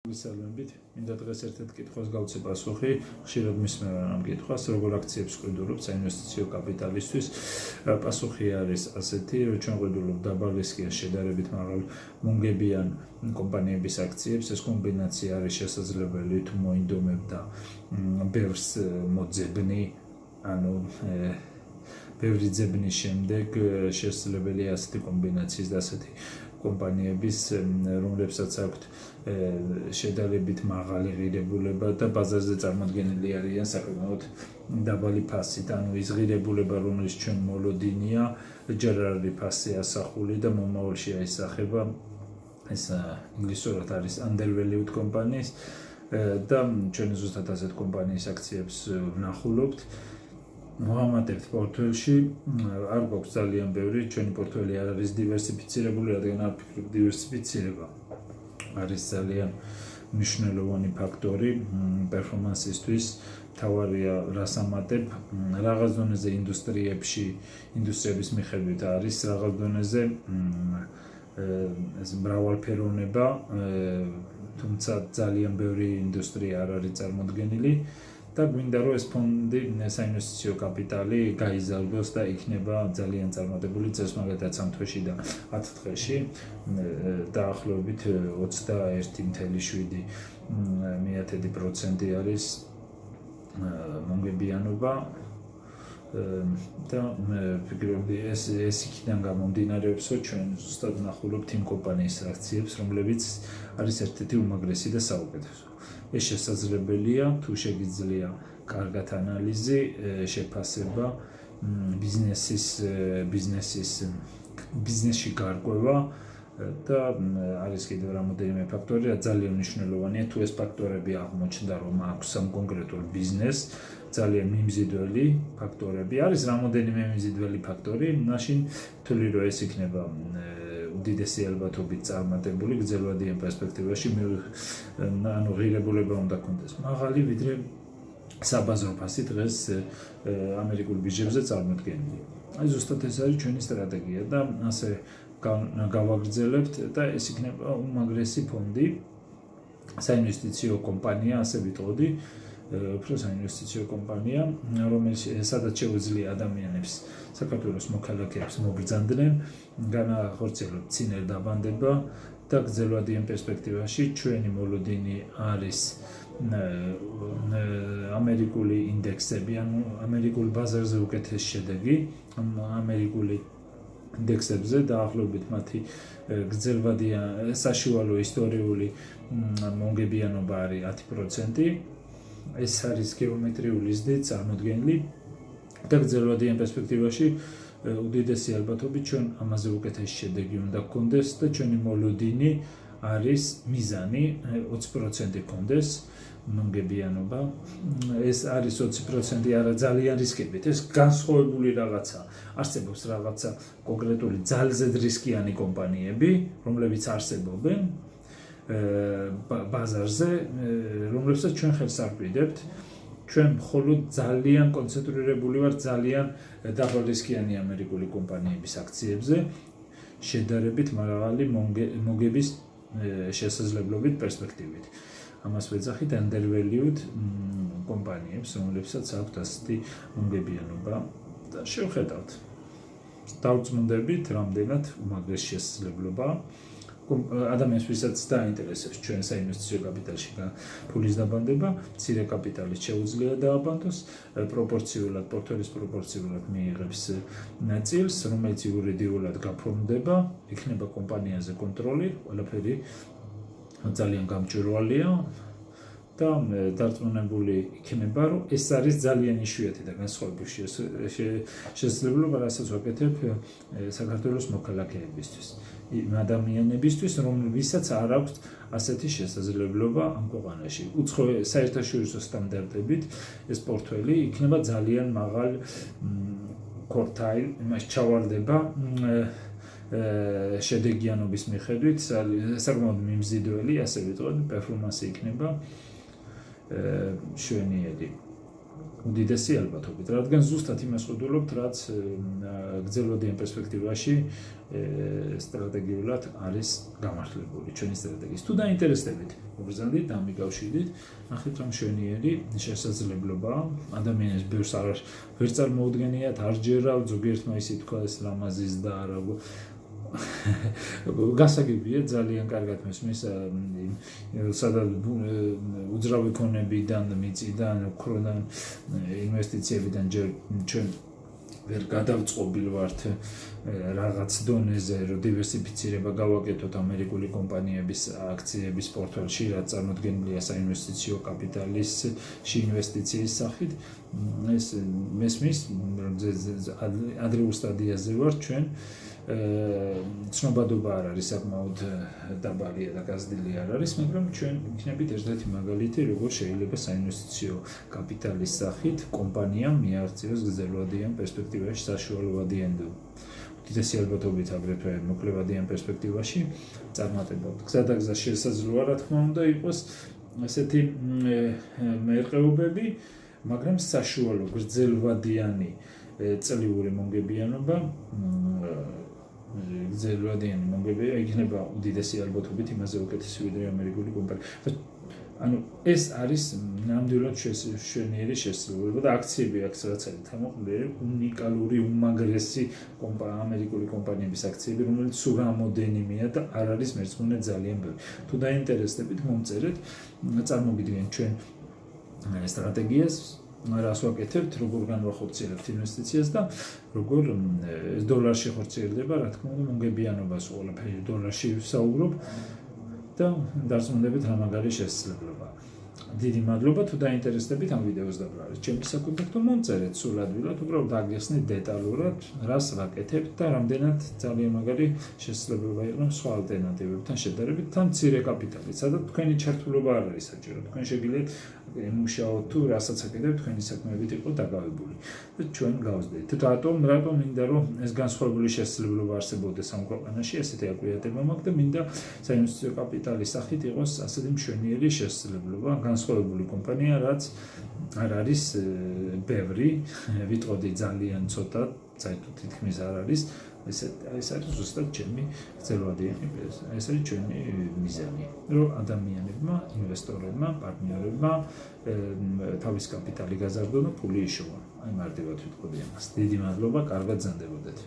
ვისალმებით, მინდა დღეს ერთ-ერთ კითხვას გავცე პასუხი. ხშირად მისმევენ ამ კითხვას, როგორ აქციებს ყიდულობთ საინვესტიციო კაპიტალისთვის. პასუხი არის ასეთი, რომ ჩვენ ყიდულობთ დაბალ რისკიან შედარებით მაღალ მუნგებიან კომპანიების აქციებს. ეს კომბინაცია არის შესაძლებელი თუ მოინდომებ და ბევრს მოძებნი, ანუ ბევრი ძებნის შემდეგ შესაძლებელია ასეთი კომბინაციის და ასეთი კომპანიების, რომლებსაც აქვთ შედარებით მაღალი ღირებულება და ბაზარზე წარმოდგენილი არიან საკმაოდ დაბალი ფასით. ანუ ის ღირებულება, რომელიც ჩვენ მოლოდინია, ჯერ არ არის ფასი ასახული და მომავალში აისახება. ეს ინგლისურად არის undervalued companies და ჩვენ ზუსტად ასეთ კომპანიის აქციებს ვნახულობთ. მოვამატებთ პორტფელში, არ გვაქვს ძალიან ბევრი, ჩვენი პორტფელი არ არის დივერსიფიცირებული, რადგან არ ვფიქრობ დივერსიფიცირება არის ძალიან მნიშვნელოვანი ფაქტორი პერფორმანსისთვის. თავარია რას ამატებ, რაღაც დონეზე ინდუსტრიების მიხედვით არის, რაღაც დონეზე ეს მრავალფეროვნება, თუმცა ძალიან ბევრი ინდუსტრია არ არის წარმოდგენილი. და გვინდა რომ ეს ფონდი საინვესტიციო კაპიტალი გაიზარდოს და იქნება ძალიან წარმატებული წელს მაგალითად 3 თვეში და 10 დღეში დაახლოებით 21.7% არის მომგებიანობა და ვფიქრობდი ეს იქიდან გამომდინარეობს რომ ჩვენ ზუსტად ვნახულობთ იმ კომპანიის აქციებს რომლებიც არის ერთ-ერთი უმაგრესი და საუკეთესო. ეს შესაძლებელია თუ შეგიძლია კარგად ანალიზი, შეფასება, ბიზნესში გარკვევა და არის კიდევ რამოდენიმე ფაქტორი, რაც ძალიან მნიშვნელოვანია. თუ ეს ფაქტორები აღმოჩნდა, რომ აქვს ამ კონკრეტულ ბიზნესს ძალიან მიმზიდველი ფაქტორები, არის რამოდენიმე მიმზიდველი ფაქტორი, მაშინ თვლი რომ ეს იქნება უდიდესი ალბათობით წარმატებული გრძელვადიან პერსპექტივაში, ანუ ღირებულება უნდა კონდეს მაღალი, ვიდრე საბაზრო ფასი დღეს ამერიკულ ბირჟებზე წარმოდგენილი. აი ზუსტად ეს არის ჩვენი სტრატეგია და ასე გავაგრძელებთ და ეს იქნება უმაგრესი ფონდი, საინვესტიციო კომპანია, ასე ვიტყოდი, უფრო საინვესტიციო კომპანია, რომელიც სადაც შეუძლია ადამიანებს, საქართველოს მოქალაქეებს მობრძანდნენ, განახორციელოთ წინერ დაბანდება და გრძელვადიან პერსპექტივაში ჩვენი მოლოდინი არის ამერიკული ინდექსები, ანუ ამერიკულ ბაზარზე უკეთეს შედეგი, ამერიკული ინდექსებზე დაახლოებით მათი გრძელვადიან საშუალო ისტორიული მომგებიანობა არის 10%. ეს არის გეომეტრიული ზრდით წარმოდგენილი და გრძელვადიან პერსპექტივაში უდიდესი ალბათობით ჩვენ ამაზე უკეთესი შედეგი უნდა გქონდეს და ჩვენი მოლოდინი არის მიზანი 20% გქონდეს მომგებიანობა. ეს არის 20% არა ძალიან რისკებით, ეს განსხვავებული რაღაცა. არსებობს რაღაცა კონკრეტული ძალზედ რისკიანი კომპანიები, რომლებიც არსებობენ ბაზარზე, რომლებსაც ჩვენ ხელს არ ვიდებთ. ჩვენ მხოლოდ ძალიან კონცენტრირებული ვართ ძალიან დაბალრისკიანი ამერიკული კომპანიების აქციებზე, შედარებით მაღალი მოგების შესაძლებლობით პერსპექტივით. ამას ვეძახით undervalued კომპანიებს, რომლებსაც აქვთ ასეთი მომგებიანობა და შევხედავთ. დავწმუნდებით, რამდენად უმაგრესი შესაძლებლობა ადამიანს ვისაც დაინტერესებს ჩვენ საინვესტიციო კაპიტალში ფულის დაბანდება, მცირე კაპიტალით შეუძლია დააბანდოს, პროპორციულად, პორტფელის პროპორციულად მიიღებს ნაწილს, რომელიც იურიდიულად გაფორმდება, იქნება კომპანიაზე კონტროლი, ყველაფერი ძალიან გამჭვირვალეა და დარწმუნებული იქნება, რომ ეს არის ძალიან იშვიათი და განსხვავებული შესაძლებლობა, რასაც ვაკეთებ საქართველოს მოქალაქეებისთვის. იმ ადამიანებისთვის, რომლებსაც არ აქვს ასეთი შესაძლებლობა ამ ქვეყანაში. საერთაშორისო სტანდარტებით ეს პორტფელი იქნება ძალიან მაღალ quartile, იმას ჩავარდება შედეგიანობის მიხედვით, საკმაოდ მიმზიდველი, ასე ვიტყოდი, პერფორმანსი იქნება შვენიერი. უდიდესი ალბათობით, რადგან ზუსტად იმას ვხედულობთ, რაც გრძელვადიან პერსპექტივაში სტრატეგიულად არის გამართლებული ჩვენი სტრატეგიის. თუ დაინტერესდებით, მოგზავნით და მიკავშირდით, ნახეთ რომ მშვენიერი შესაძლებლობაა ადამიანის ბევრს ვერ წარმოუდგენიათ, არ ჯერავ, ზოგიერთმა ისე თქვა ეს ლამაზის და არა გასაგებია ძალიან კარგად მესმის სადაც უძრავი ქონებიდან, მიწიდან, ოქროდან, ინვესტიციებიდან ჯერ ჩვენ ვერ გადავწყობილ ვართ რაღაც დონეზე, რომ დივერსიფიცირება გავაკეთოთ ამერიკული კომპანიების აქციების პორტფელში, რაც წარმოდგენილია საინვესტიციო კაპიტალისში ინვესტიციის სახით. ეს მესმის ადრეულ სტადიაზე ვართ ჩვენ. ცნობადობა არ არის საკმაოდ დაბალია და გაზრდილი არ არის, მაგრამ ჩვენ იქნებით ერთ-ერთი მაგალითი, როგორ შეიძლება საინვესტიციო კაპიტალის სახით კომპანიამ მიაღწიოს გრძელვადიან პერსპექტივაში საშუალოვადიან და უდიდესი ალბათობით აგრეთვე მოკლევადიან პერსპექტივაში წარმატებულად. გზადაგზა შესაძლოა, რა თქმა უნდა, იყოს ესეთი მერყეობები, მაგრამ საშუალო გრძელვადიანი წლიური მონგებიანობა გრძელვადიანი მონგებია იქნება უდიდესი ალბათობით იმაზე უკეთესი ვიდრე ამერიკული კომპანია. ანუ ეს არის ნამდვილად მშვენიერი შესაძლებლობა და აქციები აქვს რაც არის თამოყრილი უნიკალური უმაგრესი ამერიკული კომპანიების აქციები, რომელიც სულ რამოდენიმეა და არ არის მერცმუნე ძალიან ბევრი. თუ დაინტერესდებით, მომწერეთ, წარმოგიდგენთ ჩვენ სტრატეგიას, რას ვაკეთებთ, როგორ განვახორციელებთ ინვესტიციას და როგორ დოლარში ხორციელდება, რა თქმა უნდა, მონგებიანობას ყველაფერი დოლარში ვსაუბრობ და დარწმუნდებით რა მაგარი შესაძლებლობაა. დიდი მადლობა, თუ დაინტერესდებით ამ ვიდეოს დაბრალეთ. ჩემი საკონტაქტო მომწერეთ სულ ადვილად, უბრალოდ დაგიხსნით დეტალურად, რას ვაკეთებთ და რამდენად ძალიან მაგარი შესაძლებლობა იყო სხვა ალტერნატივებთან შედარებით, თან მცირე კაპიტალით, სადაც თქვენი ჩართულობა არ არის საჭირო. თქვენ შეგიძლიათ იმუშაოთ თუ რასაც აკეთებთ, თქვენი საქმეებით იყო დაკავებული და ჩვენ გავსდეთ. რატომ მინდა რომ ეს განსხვავებული შესაძლებლობა არსებობდეს ამ ქვეყანაში, ესეთი აკვიატება მაქვს და მინდა საინვესტიციო კაპიტალის სახით იყოს ასეთი მშვენიერი შესაძლებლობა, განსხვავებული კომპანია, რაც არ არის ბევრი, ვიტყოდი ძალიან ცოტა, საერთოდ თითქმის არ არის. ეს არის ზუსტად ჩემი გრძელვადიანი ეს არის ჩვენი მიზანი, რომ ადამიანებმა, ინვესტორებმა, პარტნიორებმა თავის კაპიტალი გაზარდონ და ფული იშოვონ. აი მარტივად ვიტყოდი ამას. დიდი მადლობა, კარგად ზანდებოდეთ.